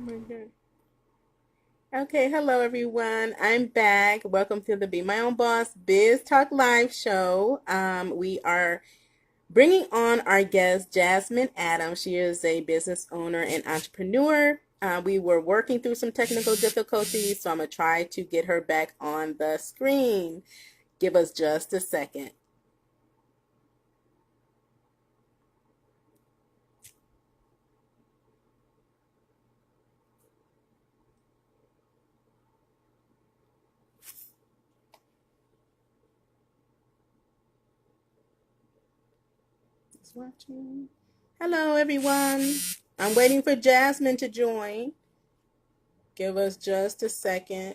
my God. Okay, hello everyone. I'm back. Welcome to the Be My Own Boss Biz Talk Live show. We are bringing on our guest, Jasmine Adams. She is a business owner and entrepreneur. We were working through some technical difficulties, so I'm going to try to get her back on the screen. Give us just a second. Just watching. Hello, everyone. I'm waiting for Jasmine to join. Give us just a second.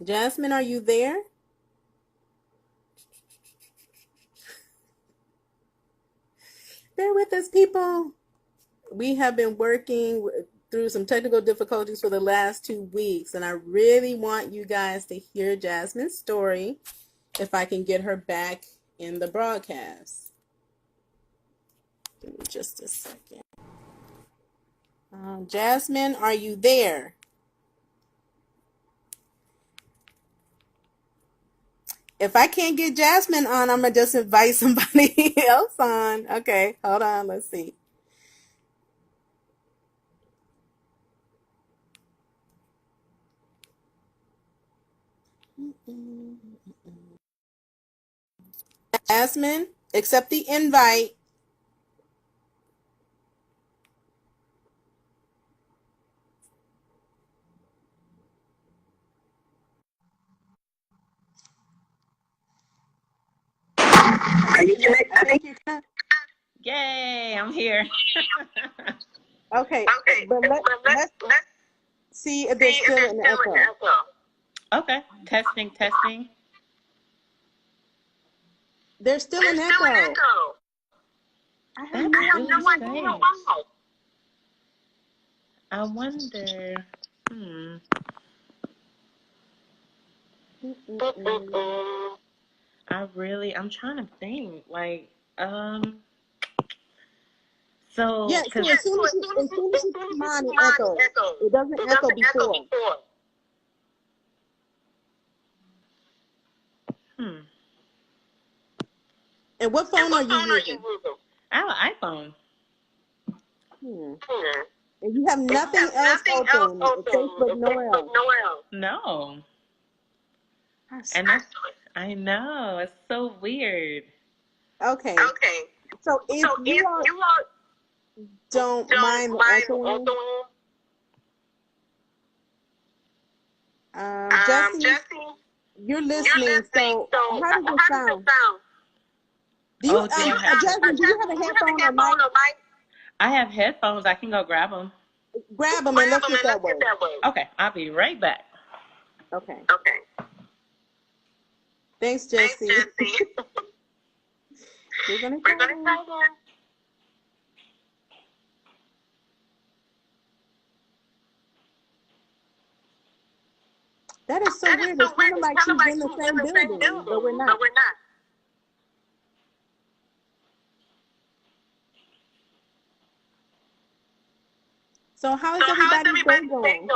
Jasmine, are you there? Bear with us, people. We have been working through some technical difficulties for the last 2 weeks, and I really want you guys to hear Jasmine's story if I can get her back in the broadcast. Give me just a second. Jasmine, are you there? If I can't get Jasmine on, I'm going to just invite somebody else on. Okay, hold on. Let's see. Jasmine, accept the invite. Are you connected? I think you're connected. Yay, I'm here. Okay, Okay, but let's see if there's still an echo. Okay, testing. There's still an echo. I have no idea why. I wonder. I'm trying to think. So, Yeah, so as soon as you come on, it echoes. It doesn't echo before. And what phone are you using? I have an iPhone. And you have nothing else open. Facebook, nowhere else. No. And I know. It's so weird. Okay. So if you all don't mind the echoing, Jesse, you're listening. So how does it sound? Jasmine, do you have a headphone or mic? I have headphones. I can go grab them. Grab them and let's get that way. Okay, I'll be right back. Okay. Thanks, Jesse. We're gonna try again. That is so weird. It's kind of like she's in the same building, but we're not. So how is everybody's day going?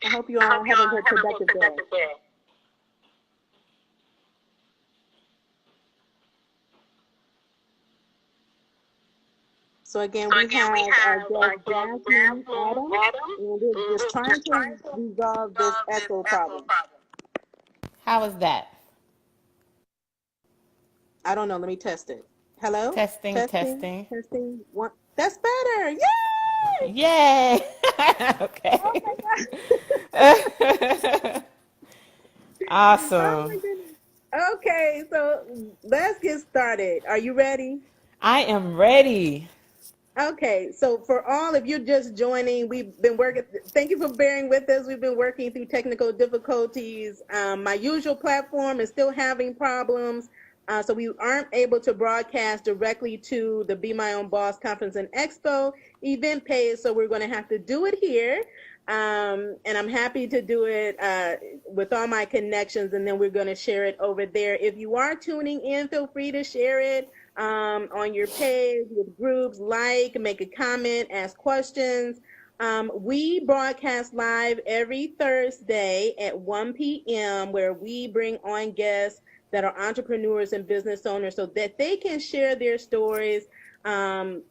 I hope you all are having a productive day. So again, we have our guest, Jasmine Adams, and we're just trying to resolve this echo problem. How is that? I don't know. Let me test it. Hello? Testing. One. That's better. Yay! Yay! Okay. Oh my God. Awesome. Oh my goodness. Okay, so let's get started. Are you ready? I am ready. Okay, so for all, if you're just joining, we've been working. Thank you for bearing with us. We've been working through technical difficulties. My usual platform is still having problems, so we aren't able to broadcast directly to the Be My Own Boss Conference and Expo event page. So we're going to have to do it here, and I'm happy to do it with all my connections, and then we're going to share it over there. If you are tuning in, feel free to share it on your page with groups, make a comment, ask questions. We broadcast live every Thursday at 1 p.m. where we bring on guests that are entrepreneurs and business owners so that they can share their stories um,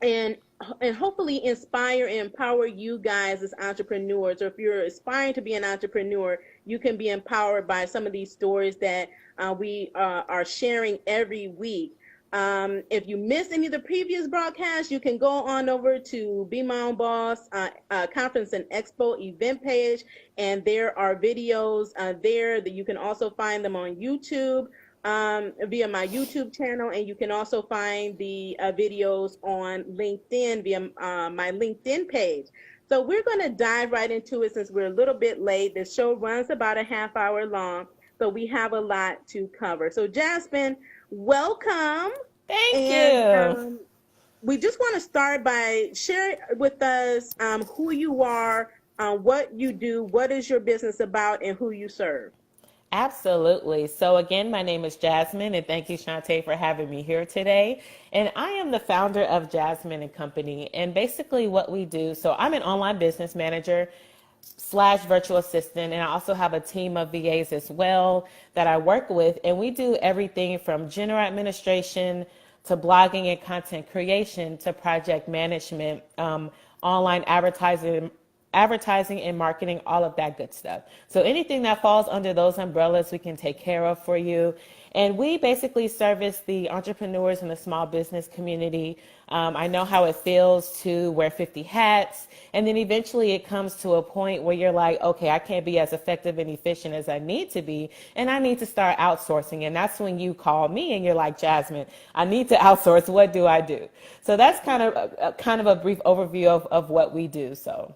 and and hopefully inspire and empower you guys as entrepreneurs. Or if you're aspiring to be an entrepreneur, you can be empowered by some of these stories that we are sharing every week. If you missed any of the previous broadcasts, you can go on over to Be My Own Boss Conference and Expo event page, and there are videos there that you can also find them on YouTube via my YouTube channel, and you can also find the videos on LinkedIn via my LinkedIn page. So we're going to dive right into it since we're a little bit late. The show runs about a half hour long, so we have a lot to cover. So Jasmine, welcome. Thank And you. we just want to start by sharing with us who you are, what you do, what is your business about, and who you serve. Absolutely. So again, my name is Jasmine, and thank you, Shantae, for having me here today. And I am the founder of Jasmine and Company. And basically what we do, so I'm an online business manager slash virtual assistant, and I also have a team of VAs as well that I work with, and we do everything from general administration to blogging and content creation to project management, online advertising and marketing, all of that good stuff. So anything that falls under those umbrellas, we can take care of for you. And we basically service the entrepreneurs in the small business community. I know how it feels to wear 50 hats. And then eventually it comes to a point where you're like, okay, I can't be as effective and efficient as I need to be. And I need to start outsourcing. And that's when you call me and you're like, Jasmine, I need to outsource. What do I do? So that's kind of a brief overview of what we do. So.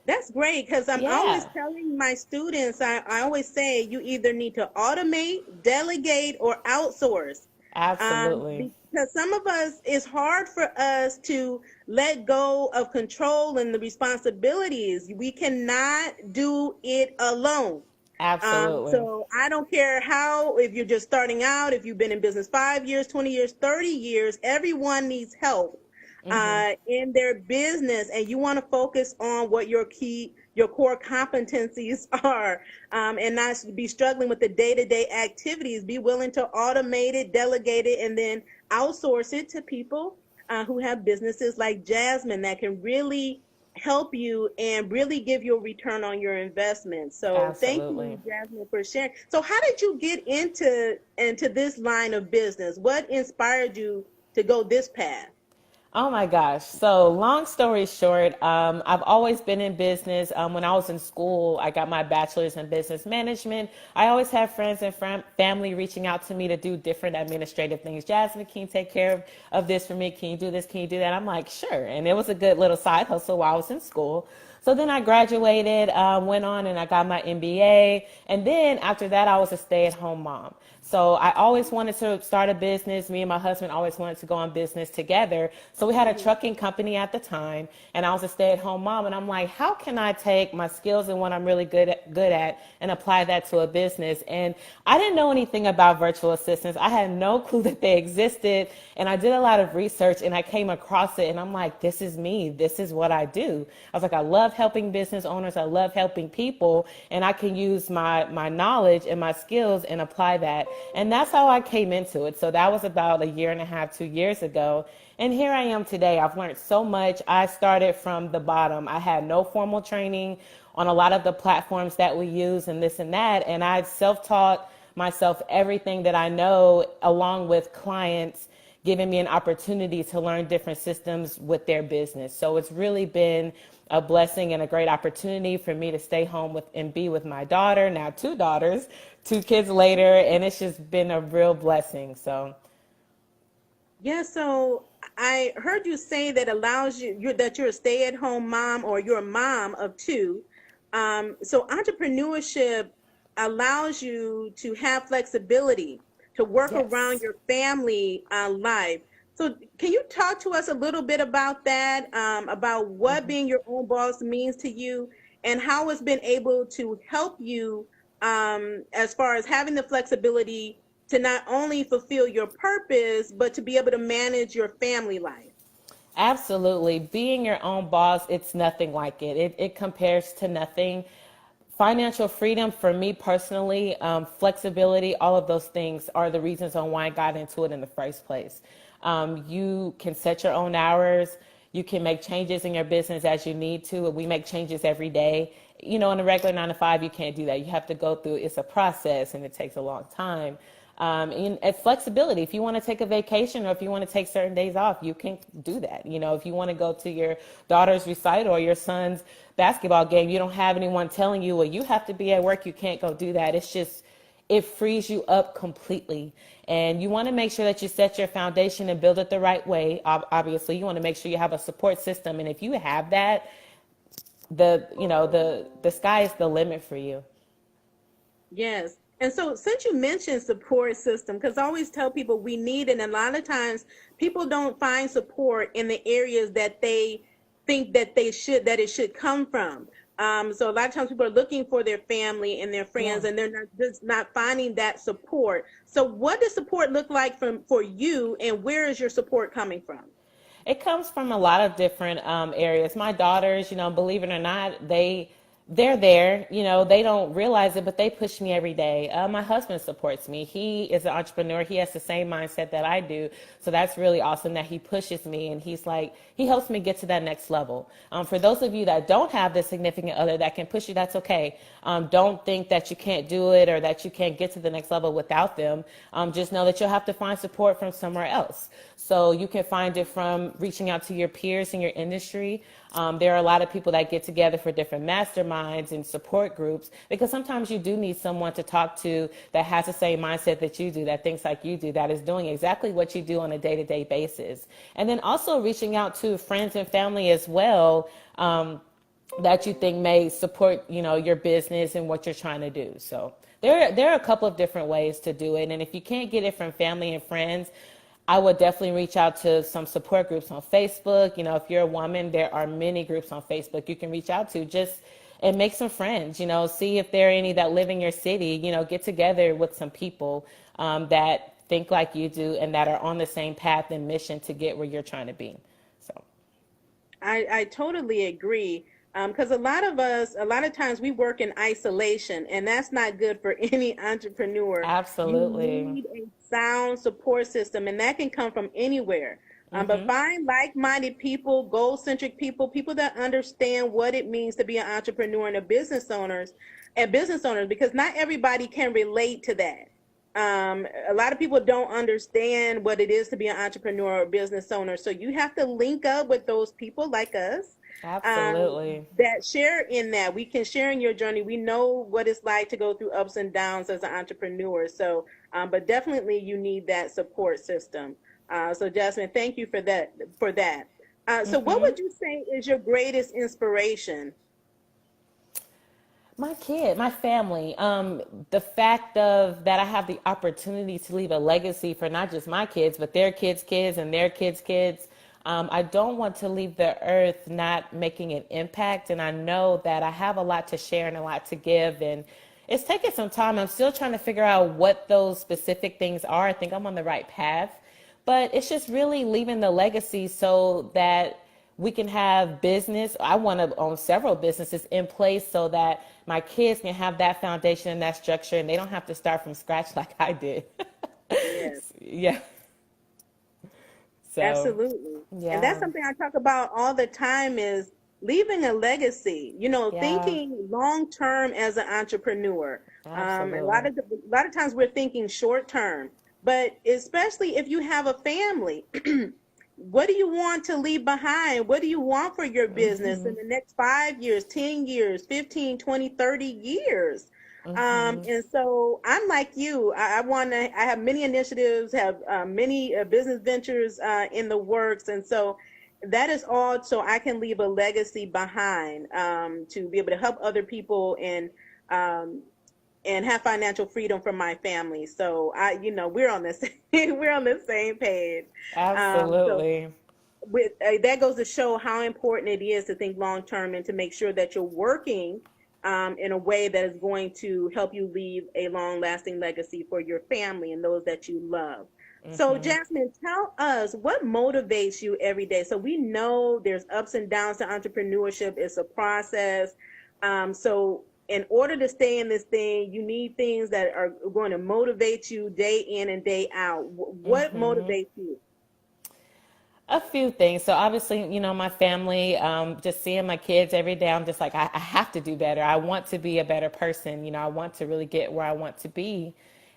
That's great because I'm always Yeah, telling my students, I always say you either need to automate, delegate, or outsource. absolutely. Because some of us, it's hard for us to let go of control and the responsibilities. We cannot do it alone. Absolutely. So I don't care how, if you're just starting out, if you've been in business 5 years, 20 years, 30 years, everyone needs help in their business, and you want to focus on what your core competencies are, and not be struggling with the day-to-day activities. Be willing to automate it, delegate it, and then outsource it to people who have businesses like Jasmine that can really help you and really give you a return on your investment. So thank you, Absolutely. Jasmine, for sharing. So how did you get into this line of business? What inspired you to go this path? Oh my gosh. So, long story short, I've always been in business. When I was in school, I got my bachelor's in business management. I always have friends and family reaching out to me to do different administrative things. Jasmine, can you take care of this for me? Can you do this? Can you do that? I'm like, sure. And it was a good little side hustle while I was in school. So then I graduated, went on and I got my MBA. And then after that, I was a stay-at-home mom. So I always wanted to start a business. Me and my husband always wanted to go on business together. So we had a trucking company at the time, and I was a stay-at-home mom. And I'm like, how can I take my skills and what I'm really good at and apply that to a business? And I didn't know anything about virtual assistants. I had no clue that they existed. And I did a lot of research, and I came across it, and I'm like, this is me. This is what I do. I was like, I love helping business owners. I love helping people, and I can use my knowledge and my skills and apply that. And that's how I came into it. So that was about a year and a half, 2 years ago. And here I am today. I've learned so much. I started from the bottom. I had no formal training on a lot of the platforms that we use and this and that. And I self-taught myself everything that I know, along with clients giving me an opportunity to learn different systems with their business. So it's really been a blessing and a great opportunity for me to stay home with and be with my daughter, now two daughters, two kids later, and it's just been a real blessing. So Yeah, so I heard you say that allows that you're a stay-at-home mom or you're a mom of two. So entrepreneurship allows you to have flexibility to work around Yes. your family life. So can you talk to us a little bit about that, about what being your own boss means to you and how it's been able to help you as far as having the flexibility to not only fulfill your purpose, but to be able to manage your family life. Absolutely. Being your own boss, it's nothing like it. It compares to nothing. Financial freedom for me personally, flexibility, all of those things are the reasons on why I got into it in the first place. You can set your own hours. You can make changes in your business as you need to. We make changes every day. You know, in a regular 9 to 5, you can't do that. You have to go through, it's a process and it takes a long time. And it's flexibility. If you want to take a vacation or if you want to take certain days off, you can do that. You know, if you want to go to your daughter's recital or your son's basketball game, you don't have anyone telling you, well, you have to be at work. You can't go do that. It's just, it frees you up completely. And you want to make sure that you set your foundation and build it the right way. Obviously, you want to make sure you have a support system. And if you have that, the sky is the limit for you. Yes. And so, since you mentioned support system, because I always tell people we need, and a lot of times people don't find support in the areas that they think that that it should come from. So a lot of times people are looking for their family and their Yeah. friends, and they're not finding that support. So, what does support look like for you, and where is your support coming from? It comes from a lot of different areas. My daughters, you know, believe it or not, they're there. You know, they don't realize it, but they push me every day. My husband supports me. He is an entrepreneur. He has the same mindset that I do. So that's really awesome that he pushes me and he's like, he helps me get to that next level. For those of you that don't have this significant other that can push you, that's okay. Don't think that you can't do it or that you can't get to the next level without them. Just know that you'll have to find support from somewhere else. So you can find it from reaching out to your peers in your industry. There are a lot of people that get together for different masterminds and support groups because sometimes you do need someone to talk to that has the same mindset that you do, that thinks like you do, that is doing exactly what you do on a day-to-day basis. And then also reaching out to friends and family as well, that you think may support, you know, your business and what you're trying to do. So there are a couple of different ways to do it. And if you can't get it from family and friends, I would definitely reach out to some support groups on Facebook. You know, if you're a woman, there are many groups on Facebook you can reach out to just and make some friends, you know, see if there are any that live in your city, you know, get together with some people that think like you do and that are on the same path and mission to get where you're trying to be. So, I totally agree. Because a lot of times we work in isolation, and that's not good for any entrepreneur. You absolutely. need a sound support system, and that can come from anywhere. But find like-minded people, goal-centric people, people that understand what it means to be an entrepreneur and business owners, because not everybody can relate to that. A lot of people don't understand what it is to be an entrepreneur or business owner. So you have to link up with those people like us Absolutely. that share in that. We can share in your journey. We know what it's like to go through ups and downs as an entrepreneur. So, but definitely you need that support system. So Jasmine, thank you for that. So what would you say is your greatest inspiration? My kid, my family, the fact of that I have the opportunity to leave a legacy for not just my kids, but their kids' and their kids' I don't want to leave the earth not making an impact. And I know that I have a lot to share and a lot to give. And it's taken some time. I'm still trying to figure out what those specific things are. I think I'm on the right path. But it's just really leaving the legacy so that we can have business. I want to own several businesses in place so that my kids can have that foundation and that structure and they don't have to start from scratch like I did. Yes. Yeah. So, Absolutely. And that's yeah. something I talk about all the time is leaving a legacy, Yeah. thinking long term as an entrepreneur. Absolutely. A lot of times we're thinking short term, but especially if you have a family, what do you want to leave behind? What do you want for your business in the next 5 years, 10 years, 15, 20, 30 years? And so I'm like you. I want to. I have many initiatives, have many business ventures in the works, and so that is all so I can leave a legacy behind to be able to help other people um, and have financial freedom for my family. So we're on this. We're on the same page. So Absolutely. with that goes to show how important it is to think long term and to make sure that you're working in a way that is going to help you leave a long lasting legacy for your family and those that you love. So, Jasmine, tell us what motivates you every day. So, we know there's ups and downs to entrepreneurship, it's a process. So, in order to stay in this thing, you need things that are going to motivate you day in and day out. What motivates you? A few things. So obviously, my family, just seeing my kids every day, I'm just like, I have to do better. I want to be a better person. I want to really get where I want to be.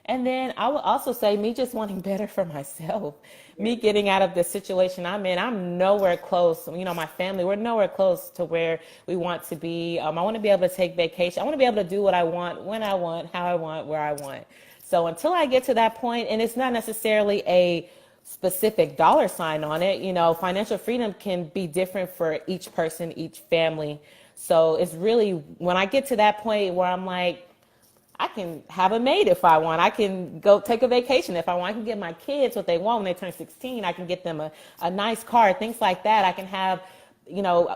And then I would also say me just wanting better for myself, me getting out of the situation I'm in. I'm nowhere close. My family, we're nowhere close to where we want to be. I want to be able to take vacation. I want to be able to do what I want, when I want, how I want, where I want. So until I get to that point, and it's not necessarily a specific dollar sign on it. Financial freedom can be different for each person, each family. So it's really when I get to that point where I'm like, I can have a maid if I want. I can go take a vacation if I want. I can get my kids what they want when they turn 16. I can get them a nice car, things like that. I can have,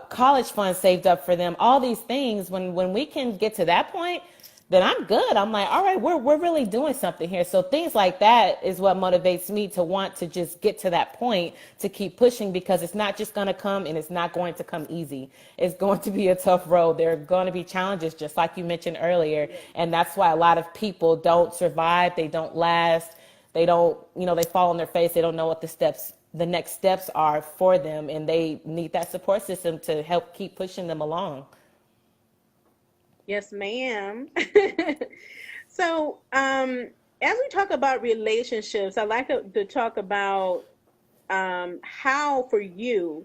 college funds saved up for them. All these things, when we can get to that point, then I'm good. I'm like, all right, we're really doing something here. So things like that is what motivates me to want to just get to that point, to keep pushing, because it's not just going to come, and it's not going to come easy. It's going to be a tough road. There are going to be challenges, just like you mentioned earlier. And that's why a lot of people don't survive. They don't last. They don't, they fall on their face. They don't know what the next steps are for them. And they need that support system to help keep pushing them along. Yes, ma'am. So, as we talk about relationships, I like to talk about how, for you,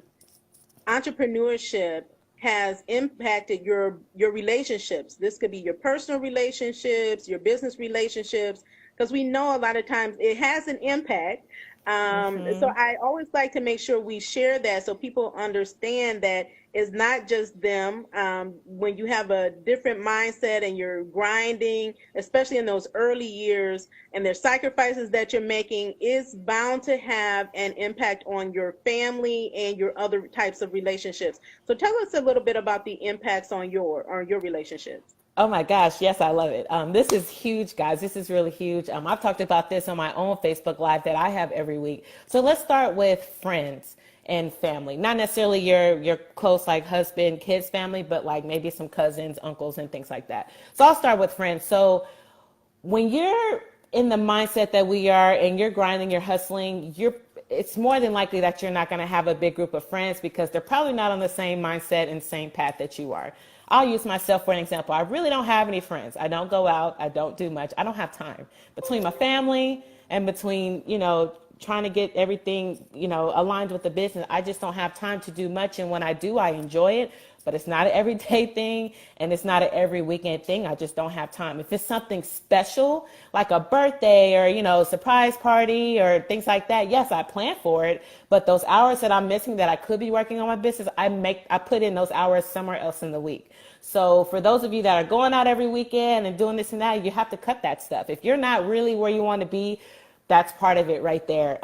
entrepreneurship has impacted your relationships. This could be your personal relationships, your business relationships, because we know a lot of times it has an impact. So I always like to make sure we share that so people understand that it's not just them. When you have a different mindset and you're grinding, especially in those early years, and there's sacrifices that you're making, is bound to have an impact on your family and your other types of relationships. So tell us a little bit about the impacts on your relationships. Oh my gosh, yes, I love it. This is huge, guys. This is really huge. I've talked about this on my own Facebook Live that I have every week. So let's start with friends and family. Not necessarily your close, like husband, kids, family, but like maybe some cousins, uncles, and things like that. So I'll start with friends. So when you're in the mindset that we are, and you're grinding, you're hustling, it's more than likely that you're not going to have a big group of friends, because they're probably not on the same mindset and same path that you are. I'll use myself for an example. I really don't have any friends. I don't go out. I don't do much. I don't have time between my family and between, trying to get everything, aligned with the business. I just don't have time to do much. And when I do, I enjoy it. But it's not an everyday thing, and it's not an every weekend thing. I just don't have time. If it's something special, like a birthday or, surprise party or things like that, yes, I plan for it. But those hours that I'm missing that I could be working on my business, I put in those hours somewhere else in the week. So for those of you that are going out every weekend and doing this and that, you have to cut that stuff. If you're not really where you want to be, that's part of it right there.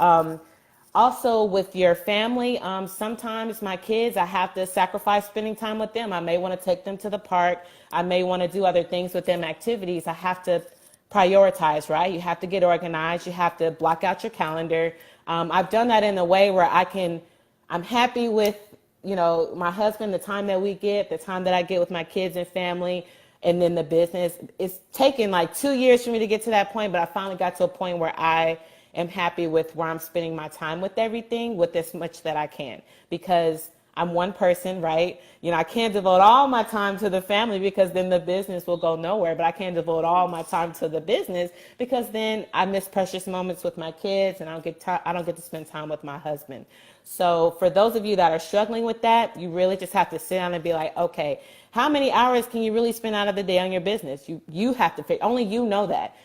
Also with your family, sometimes my kids, I have to sacrifice spending time with them. I may want to take them to the park. I may want to do other things with them, activities. I have to prioritize, right? You have to get organized. You have to block out your calendar. I've done that in a way where I'm happy with, my husband, the time that we get, the time that I get with my kids and family, and then the business. It's taken like 2 years for me to get to that point, but I finally got to a point where I am happy with where I'm spending my time with everything, with as much that I can, because I'm one person, right? I can't devote all my time to the family because then the business will go nowhere, but I can't devote all my time to the business because then I miss precious moments with my kids and I don't get to spend time with my husband. So for those of you that are struggling with that, you really just have to sit down and be like, okay, how many hours can you really spend out of the day on your business? You have to only you know that.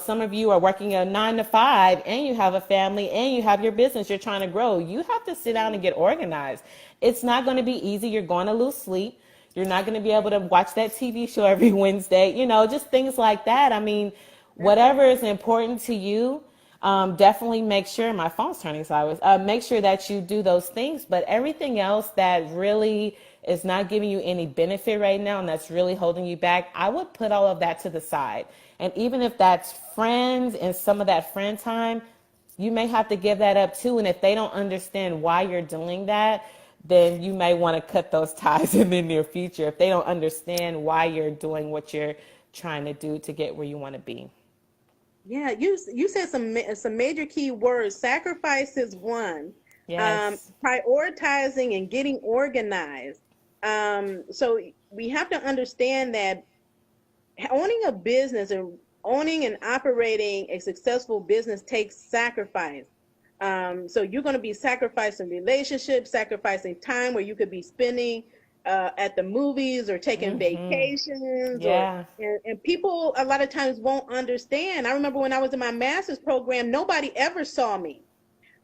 Some of you are working a 9 to 5 and you have a family and you have your business you're trying to grow. You have to sit down and get organized. It's not going to be easy. You're going to lose sleep. You're not going to be able to watch that TV show every Wednesday, just things like that. I mean, That's right. whatever is important to you, definitely make sure my phone's turning sideways. Make sure that you do those things, but everything else that really is not giving you any benefit right now and that's really holding you back, I would put all of that to the side. And even if that's friends and some of that friend time, you may have to give that up too. And if they don't understand why you're doing that, then you may want to cut those ties in the near future if they don't understand why you're doing what you're trying to do to get where you want to be. Yeah, you said some major key words. Sacrifice is one. Yes. Prioritizing and getting organized. So we have to understand that owning a business and owning and operating a successful business takes sacrifice. So you're going to be sacrificing relationships, sacrificing time where you could be spending at the movies or taking vacations or Yeah. and people a lot of times won't understand. I remember when I was in my master's program, nobody ever saw me.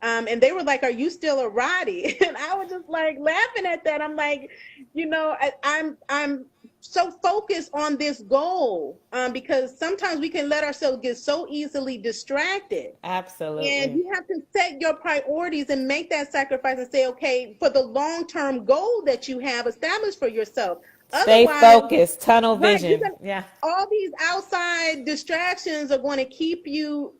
And they were like, "Are you still a Roddy?" And I was just like laughing at that. I'm like, I'm so focused on this goal because sometimes we can let ourselves get so easily distracted. And Absolutely. you have to set your priorities and make that sacrifice and say, okay, for the long-term goal that you have established for yourself. Stay Otherwise, focused, tunnel right, you're vision. gonna Yeah. all these outside distractions are going to keep you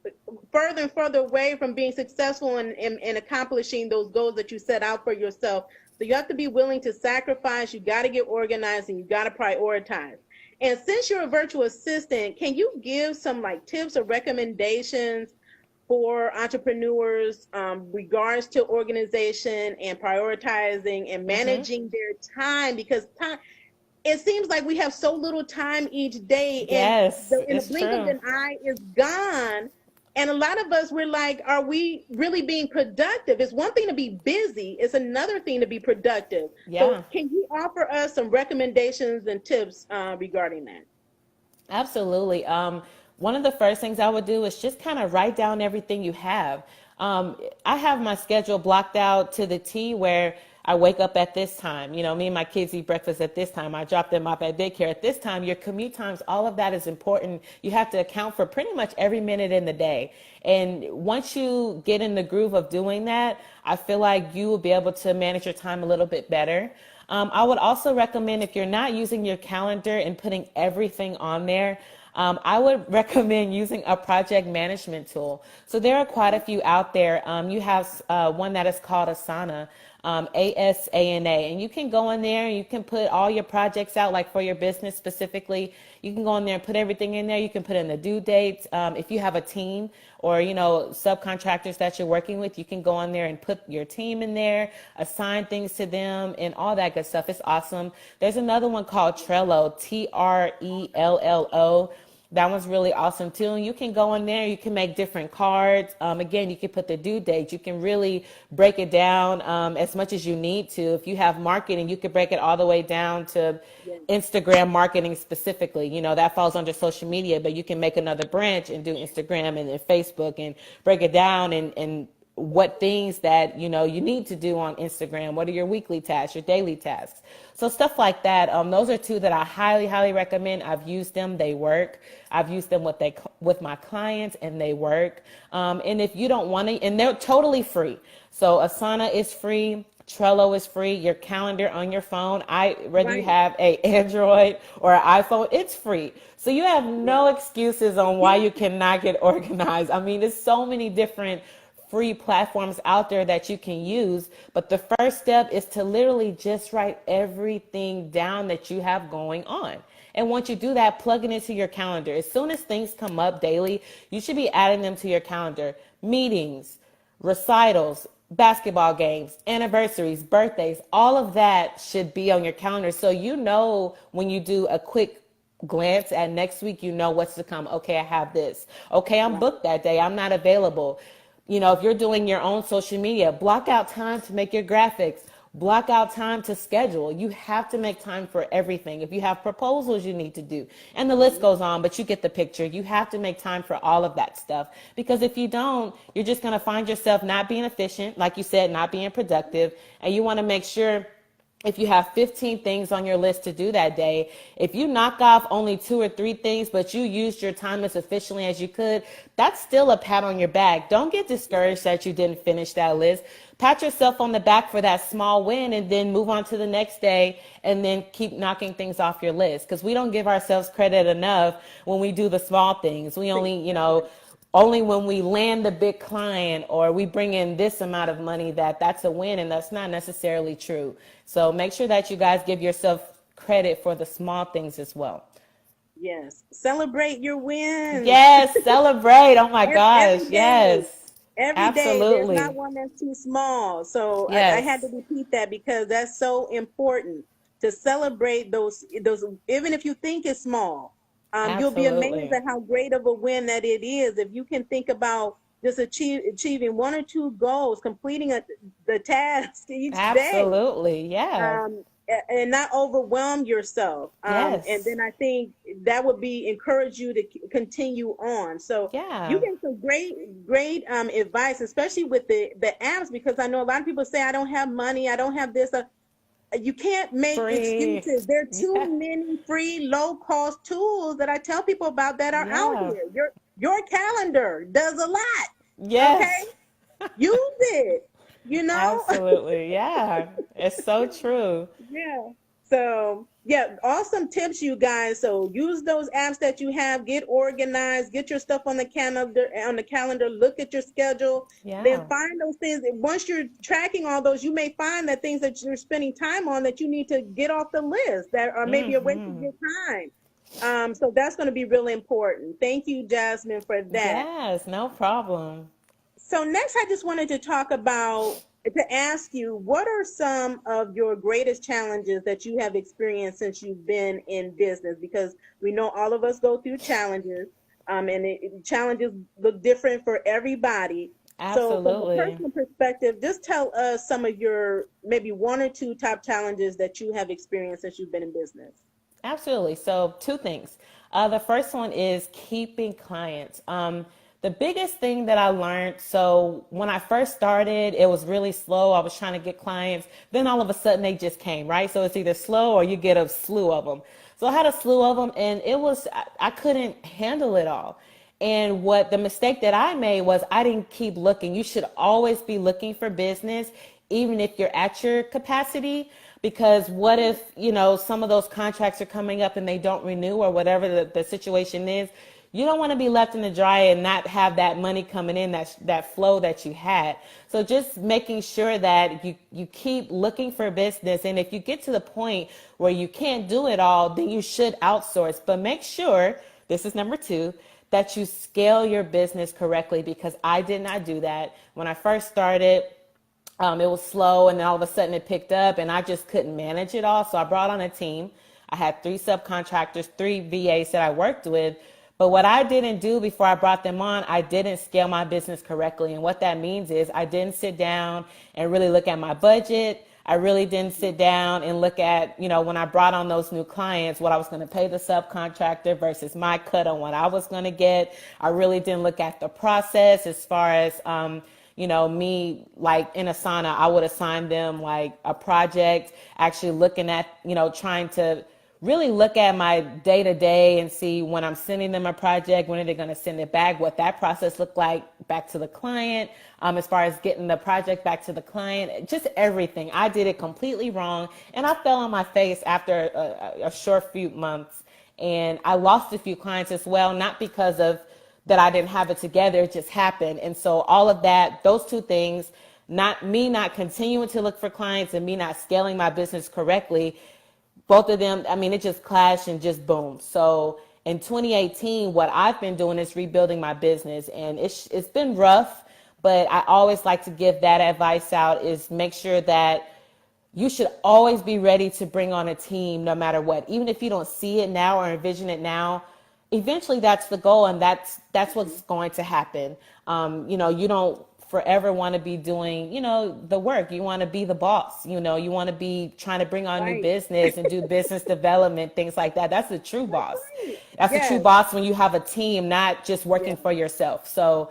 further and further away from being successful in accomplishing those goals that you set out for yourself. So you have to be willing to sacrifice, you got to get organized, and you got to prioritize. And since you're a virtual assistant, can you give some like tips or recommendations for entrepreneurs regards to organization and prioritizing and managing their time? Because time, it seems like we have so little time each day, and Yes, in the it's blink of true. an eye is gone. And a lot of us, we're like, are we really being productive? It's one thing to be busy, it's another thing to be productive. So Yeah. can you offer us some recommendations and tips regarding that? Absolutely. One of the first things I would do is just kind of write down everything you have. I have my schedule blocked out to the T where I wake up at this time. Me and my kids eat breakfast at this time. I drop them off at daycare at this time. Your commute times, all of that is important. You have to account for pretty much every minute in the day. And once you get in the groove of doing that, I feel like you will be able to manage your time a little bit better. I would also recommend if you're not using your calendar and putting everything on there, I would recommend using a project management tool. So there are quite a few out there. You have one that is called Asana, ASANA, and you can go in there and you can put all your projects out, like for your business specifically. You can go in there and put everything in there. You can put in the due dates. If you have a team or, subcontractors that you're working with, you can go on there and put your team in there, assign things to them and all that good stuff. It's awesome. There's another one called Trello, Trello. That one's really awesome too. And you can go in there, you can make different cards. Again, you can put the due date. You can really break it down as much as you need to. If you have marketing, you could break it all the way down to Yeah. Instagram marketing specifically. That falls under social media, but you can make another branch and do Instagram and then Facebook and break it down and what things that you need to do on Instagram. What are your weekly tasks, your daily tasks? So stuff like that. Those are two that I highly recommend. I've used them; they work. I've used them with my clients, and they work. And if you don't want to, and they're totally free. So Asana is free. Trello is free. Your calendar on your phone, whether you Right. have a Android or an iPhone, it's free. So you have no excuses on why you cannot get organized. I mean, there's so many different free platforms out there that you can use. But the first step is to literally just write everything down that you have going on. And once you do that, plug it into your calendar. As soon as things come up daily, you should be adding them to your calendar. Meetings, recitals, basketball games, anniversaries, birthdays, all of that should be on your calendar. So you know when you do a quick glance at next week, you know what's to come. Okay, I have this. Okay, I'm Right. booked that day. I'm not available. You know, if you're doing your own social media, block out time to make your graphics. Block out time to schedule. You have to make time for everything. If you have proposals you need to do, and the list goes on, but you get the picture. You have to make time for all of that stuff, because if you don't, you're just going to find yourself not being efficient, like you said, not being productive. And you want to make sure, if you have 15 things on your list to do that day, if you knock off only 2 or 3 things, but you used your time as efficiently as you could, that's still a pat on your back. Don't get discouraged that you didn't finish that list. Pat yourself on the back for that small win, and then move on to the next day, and then keep knocking things off your list. Because we don't give ourselves credit enough when we do the small things. We only, only when we land the big client or we bring in this amount of money that's a win, and that's not necessarily true. So make sure that you guys give yourself credit for the small things as well. Yes. Celebrate your wins. Yes, celebrate. Oh my gosh. Every day. Yes. Every day. There's not Absolutely. one that's too small. So I had to Yes. repeat that because that's so important to celebrate those, even if you think it's small. You'll be amazed Absolutely. at how great of a win that it is. If you can think about just achieving 1 or 2 goals, completing the task each day, Absolutely. Yeah. and not overwhelm yourself. And Yes. then I think that would be encourage you to continue on. So you Yeah. get some great advice, especially with the apps, because I know a lot of people say, I don't have money, I don't have this. You can't make Free. excuses. There are too Yeah. many free, low cost tools that I tell people about that are out Yeah. here. Your calendar does a lot. Okay, Yes. use it. You know. Absolutely. Yeah. It's so true. Yeah. So, yeah, awesome tips, you guys. So, use those apps that you have, get organized, get your stuff on the calendar, look at your schedule, then Yeah. find those things. Once you're tracking all those, you may find that things that you're spending time on that you need to get off the list that are maybe a waste of Hmm. your time. So that's going to be really important. Thank you, Jasmine, for that. Yes, no problem. So next, I just wanted to ask you, what are some of your greatest challenges that you have experienced since you've been in business? Because we know all of us go through challenges, and challenges look different for everybody. So from a Absolutely. personal perspective, just tell us some of your maybe 1 or 2 top challenges that you have experienced since you've been in business. Absolutely. So, two things. The first one is keeping clients. The biggest thing that I learned, so when I first started, it was really slow. I was trying to get clients. Then all of a sudden they just came, right? So it's either slow or you get a slew of them. So I had a slew of them, and I couldn't handle it all. And what the mistake that I made was I didn't keep looking. You should always be looking for business, even if you're at your capacity. Because what if, some of those contracts are coming up and they don't renew, or whatever the situation is? You don't want to be left in the dry and not have that money coming in, that flow that you had. So just making sure that you keep looking for business. And if you get to the point where you can't do it all, then you should outsource. But make sure, this is number 2, that you scale your business correctly, because I did not do that. When I first started, it was slow, and then all of a sudden it picked up, and I just couldn't manage it all. So I brought on a team. I had 3 subcontractors, 3 VAs that I worked with. But what I didn't do before I brought them on, I didn't scale my business correctly. And what that means is I didn't sit down and really look at my budget. I really didn't sit down and look at, when I brought on those new clients, what I was going to pay the subcontractor versus my cut on what I was going to get. I really didn't look at the process as far as, me, like in Asana, I would assign them like a project, actually looking at, trying to really look at my day to day and see when I'm sending them a project, when are they going to send it back, what that process looked like back to the client, as far as getting the project back to the client, just everything. I did it completely wrong, and I fell on my face after a short few months, and I lost a few clients as well, not because of that I didn't have it together, it just happened. And so all of that, those 2 things, not continuing to look for clients and me not scaling my business correctly, both of them, I mean, it just clashed and just boom. So in 2018, what I've been doing is rebuilding my business, and it's been rough, But I always like to give that advice out is make sure that you should always be ready to bring on a team no matter what. Even if you don't see it now or envision it now, eventually that's the goal, and that's what's going to happen. You don't forever want to be doing, the work. You want to be the boss. You want to be trying to bring on new Right. business and do business development, things like that. That's the true That's boss. right. That's the true Yes. boss when you have a team, not just Yeah. working for yourself. So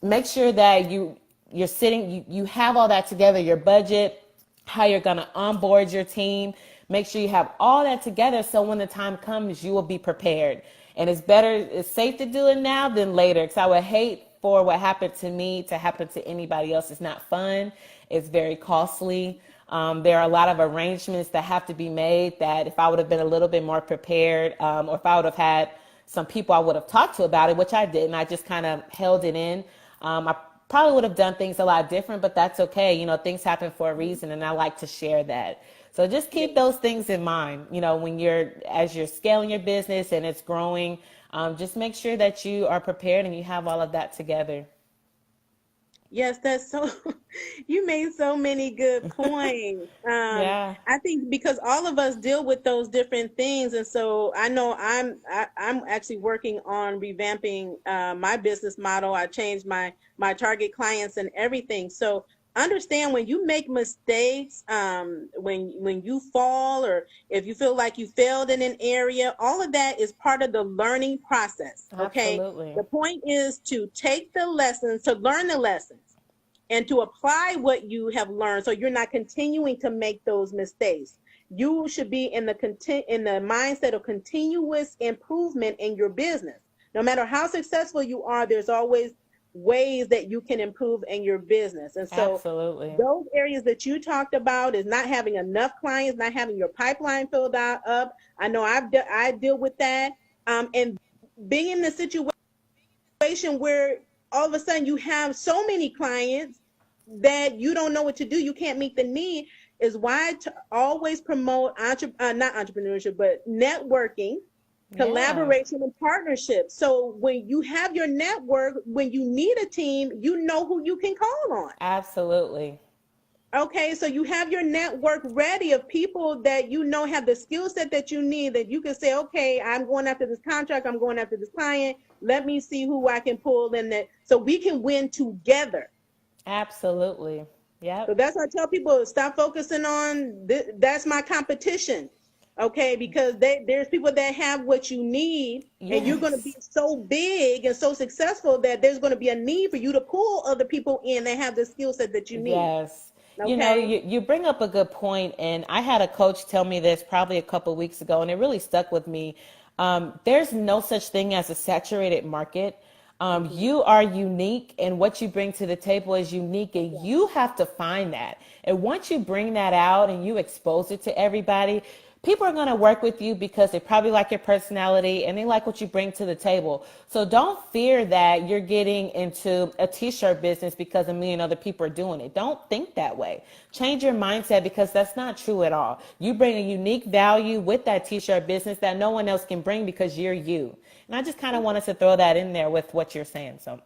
make sure that you're sitting, you have all that together, your budget, how you're going to onboard your team. Make sure you have all that together so when the time comes, you will be prepared. And it's safe to do it now than later, because I would hate for what happened to me to happen to anybody else. It's not fun. It's very costly. There are a lot of arrangements that have to be made that if I would have been a little bit more prepared, or if I would have had some people I would have talked to about it, which I didn't, I just kind of held it in. I probably would have done things a lot different, but that's okay. Things happen for a reason, and I like to share that. So just Yeah. keep those things in mind, as you're scaling your business and it's growing, just make sure that you are prepared and you have all of that together. Yes, that's so, you made so many good points. Yeah, I think because all of us deal with those different things. And so I know I'm actually working on revamping my business model. I changed my target clients and everything. So understand when you make mistakes, when you fall, or if you feel like you failed in an area, all of that is part of the learning process. Okay. absolutely. The point is to take the lessons, to learn the lessons, and to apply what you have learned so you're not continuing to make those mistakes. You should be in the mindset of continuous improvement in your business. No matter how successful you are, there's always ways that you can improve in your business. And so Absolutely. those areas that you talked about is not having enough clients, not having your pipeline filled out up. I know I deal with that. And being in the situation where all of a sudden you have so many clients that you don't know what to do, you can't meet the need, is why to always promote not entrepreneurship, but networking, Yeah, collaboration, and partnership. So when you have your network, when you need a team, you know who you can call on. absolutely. Okay, so you have your network ready of people that you know have the skill set that you need, that you can say, okay, I'm going after this contract, I'm going after this client. Let me see who I can pull in that so we can win together. Absolutely. So Yep. that's why I tell people stop focusing on that's my competition. Okay, because there's people that have what you need, and you're going to be Yes. so big and so successful that there's going to be a need for you to pull other people in that have the skill set that you need. Yes. Okay. You bring up a good point, and I had a coach tell me this probably a couple weeks ago, and it really stuck with me. There's no such thing as a saturated market. Mhm. You are unique, and what you bring to the table is unique, and Yeah. you have to find that. And once you bring that out and you expose it to everybody, people are going to work with you because they probably like your personality and they like what you bring to the table. So don't fear that you're getting into a t-shirt business because a million other people are doing it. Don't think that way. Change your mindset, because that's not true at all. You bring a unique value with that t-shirt business that no one else can bring because you're you. And I just kind of wanted to throw that in there with what you're saying. So,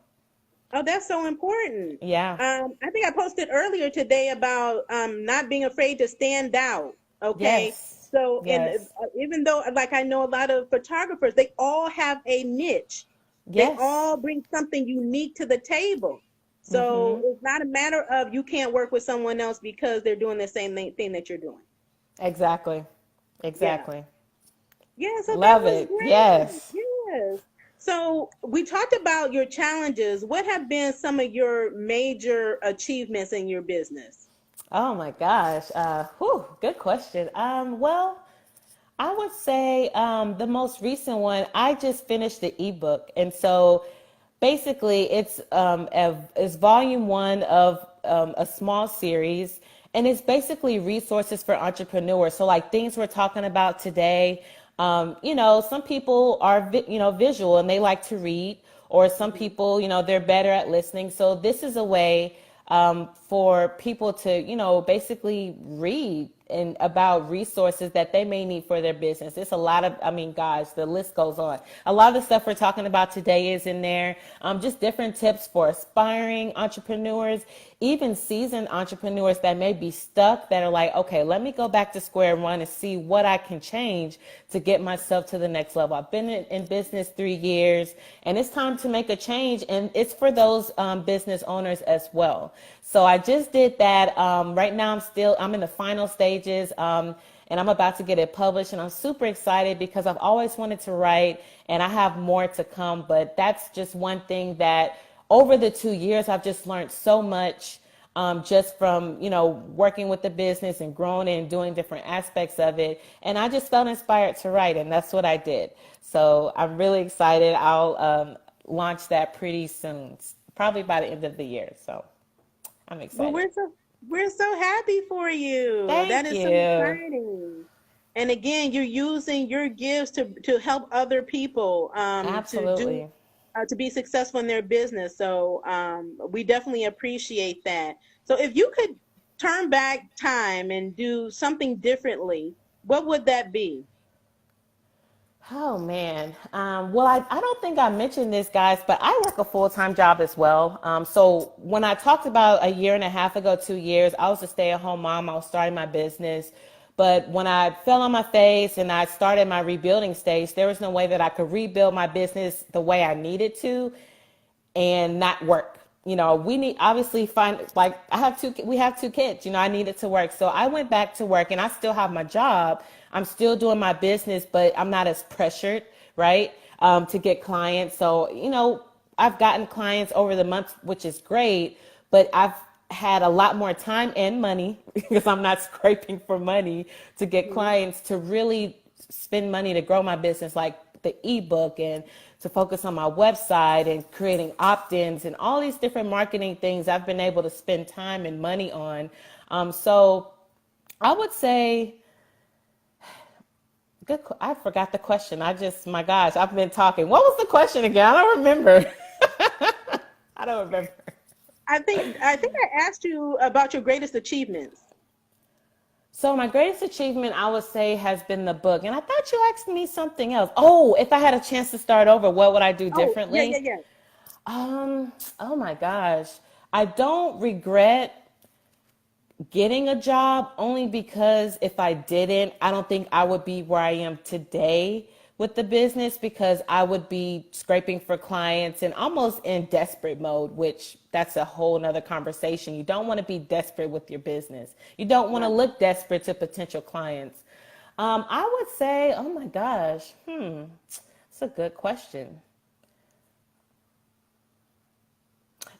Oh, that's so important. yeah. I think I posted earlier today about not being afraid to stand out. Okay. Yes. So, and Yes. even though, like, I know a lot of photographers, they all have a niche. They Yes. all bring something unique to the table. So it's not a matter of you can't work with someone else because they're doing the same thing that you're doing. Exactly. Yeah. Exactly. Yeah, so that Love was it. great. Yes. Yes. So we talked about your challenges. What have been some of your major achievements in your business? Oh my gosh. Good question. Well, I would say the most recent one, I just finished the ebook. And so basically it's volume one of a small series. And it's basically resources for entrepreneurs. So like things we're talking about today, some people are, visual and they like to read, or some Mhm. people, they're better at listening. So this is a way for people to, basically read and about resources that they may need for their business. It's a lot of, I mean, gosh, the list goes on. A lot of the stuff we're talking about today is in there. Just different tips for aspiring entrepreneurs, even seasoned entrepreneurs that may be stuck, that are like, okay, let me go back to square one and see what I can change to get myself to the next level. I've been in business 3 years, and it's time to make a change. And it's for those business owners as well. So I just did that. Right now I'm in the final stages. And I'm about to get it published, and I'm super excited because I've always wanted to write, and I have more to come. But that's just one thing that over the 2 years, I've just learned so much, just from, working with the business and growing and doing different aspects of it. And I just felt inspired to write, and that's what I did. So I'm really excited. I'll launch that pretty soon, probably by the end of the year. So I'm Well, excited. we're so happy for you. That Thank is so you. exciting. And again, you're using your gifts to help other people Absolutely. to be successful in their business. So we definitely appreciate that. So if you could turn back time and do something differently, what would that be? Oh man. Well, I don't think I mentioned this, guys, but I work a full-time job as well. So when I talked about a year and a half ago, 2 years, I was a stay-at-home mom. I was starting my business. But when I fell on my face and I started my rebuilding stage, there was no way that I could rebuild my business the way I needed to and not work. We need obviously find, like, we have 2 kids, I needed to work. So I went back to work, and I still have my job. I'm still doing my business, but I'm not as pressured, right? To get clients. So, I've gotten clients over the months, which is great, but I've had a lot more time and money because I'm not scraping for money to get Mhm. clients, to really spend money to grow my business, like the ebook, and to focus on my website and creating opt-ins and all these different marketing things I've been able to spend time and money on. So I would say, good. I forgot the question. My gosh, I've been talking. What was the question again? I don't remember. I don't remember. I think I asked you about your greatest achievements. So my greatest achievement, I would say, has been the book. And I thought you asked me something else. Oh, if I had a chance to start over, what would I do Oh, yeah, yeah, differently? yeah. Oh my gosh. I don't regret getting a job, only because if I didn't, I don't think I would be where I am today with the business, because I would be scraping for clients and almost in desperate mode, which that's a whole nother conversation. You don't want to be desperate with your business. You don't want to Right. look desperate to potential clients. I would say, oh my gosh, it's a good question.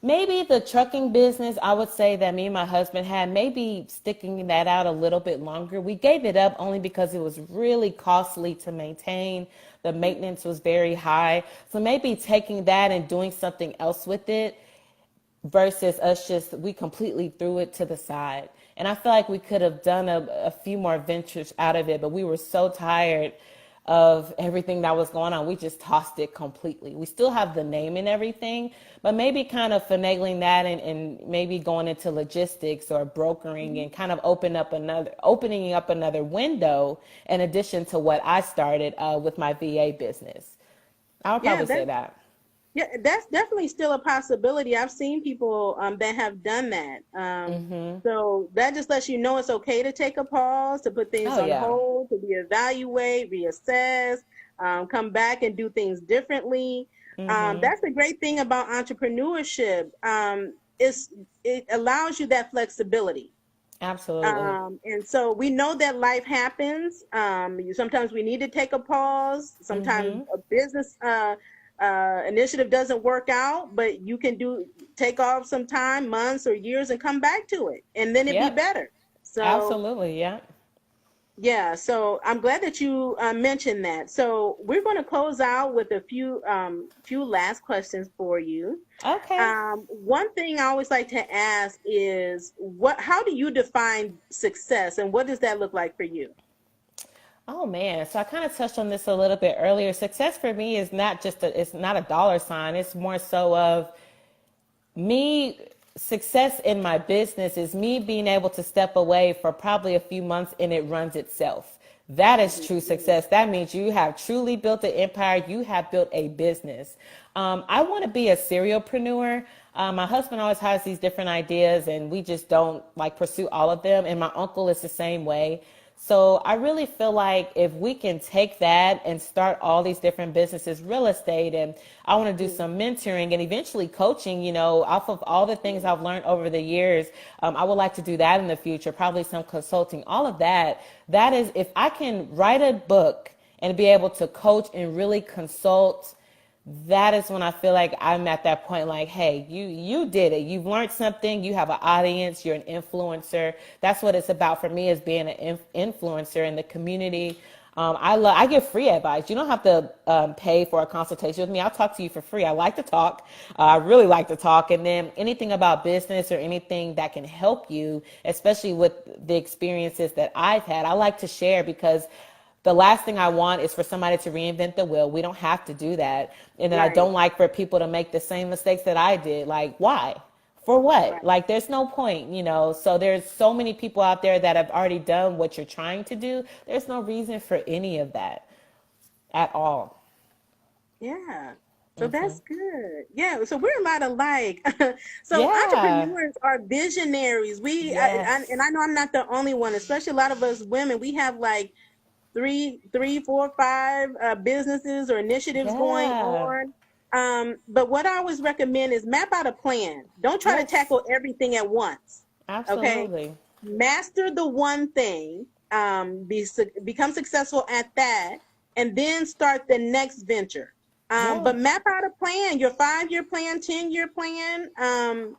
Maybe the trucking business, I would say that me and my husband had, maybe sticking that out a little bit longer. We gave it up only because it was really costly to maintain. The maintenance was very high. So maybe taking that and doing something else with it, versus us just, we completely threw it to the side. And I feel like we could have done a few more ventures out of it, but we were so tired of everything that was going on. We just tossed it completely. We still have the name and everything, but maybe kind of finagling that, and maybe going into logistics or brokering, Mhm. and kind of opening up another window in addition to what I started with my VA business. I would Yeah, probably say that. yeah, that's definitely still a possibility. I've seen people that have done that. So that just lets you know it's okay to take a pause, to put things Oh on yeah. hold, to reevaluate, reassess, come back and do things differently. That's the great thing about entrepreneurship. It allows you that flexibility. Absolutely. And so we know that life happens. Sometimes we need to take a pause. Sometimes a business initiative doesn't work out, but you can take off some time, months or years, and come back to it, and then it be Yep. better. So Absolutely. Yeah. yeah, so I'm glad that you mentioned that. So we're going to close out with a few last questions for you. Okay. One thing I always like to ask is how do you define success, and what does that look like for you? Oh man. So I kind of touched on this a little bit earlier. Success for me is not just it's not a dollar sign. It's more so of me. success in my business is me being able to step away for probably a few months and it runs itself. That is true Mhm. success. That means you have truly built an empire. You have built a business. I want to be a serialpreneur. My husband always has these different ideas, and we just don't like pursue all of them. And my uncle is the same way. So I really feel like if we can take that and start all these different businesses, real estate, and I want to do some mentoring and eventually coaching, off of all the things I've learned over the years, I would like to do that in the future, probably some consulting, all of that. That is, if I can write a book and be able to coach and really consult, that is when I feel like I'm at that point like, hey, you did it. You've learned something. You have an audience. You're an influencer. That's what it's about for me, is being an influencer in the community. I give free advice. You don't have to pay for a consultation with me. I'll talk to you for free. I like to talk. I really like to talk. And then anything about business or anything that can help you, especially with the experiences that I've had, I like to share, because the last thing I want is for somebody to reinvent the wheel. We don't have to do that. And then I Right, don't like for people to make the same mistakes that I did. Like, why? For what? right. Like, there's no point. So there's so many people out there that have already done what you're trying to do. There's no reason for any of that at all. Yeah. So that's good. Yeah. So we're a lot alike. So Yeah. entrepreneurs are visionaries. And Yes. I know I'm not the only one, especially a lot of us women. We have like three, four, five businesses or initiatives going Yeah. on. But what I always recommend is map out a plan. Don't try to Yes. tackle everything at once. Okay. Absolutely. Master the one thing, become successful at that, and then start the next venture. Yeah. But map out a plan, your 5-year plan, 10-year plan.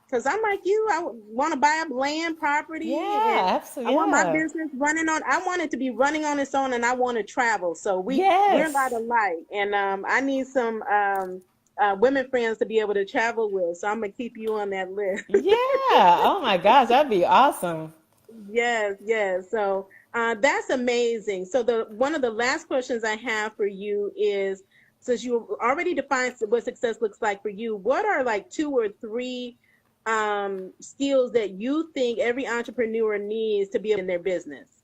Because I'm like you, I want to buy up land, property, and Yeah. I Absolutely. want my Yeah. business running on. I want it to be running on its own, and I want to travel. So we're a lot Yes. alike, and I need some women friends to be able to travel with. So I'm gonna keep you on that list. Yeah. Oh my gosh, that'd be awesome. Yes, yes. So that's amazing. So the one of the last questions I have for you is, since you already defined what success looks like for you, what are like 2 or 3 skills that you think every entrepreneur needs to be in their business?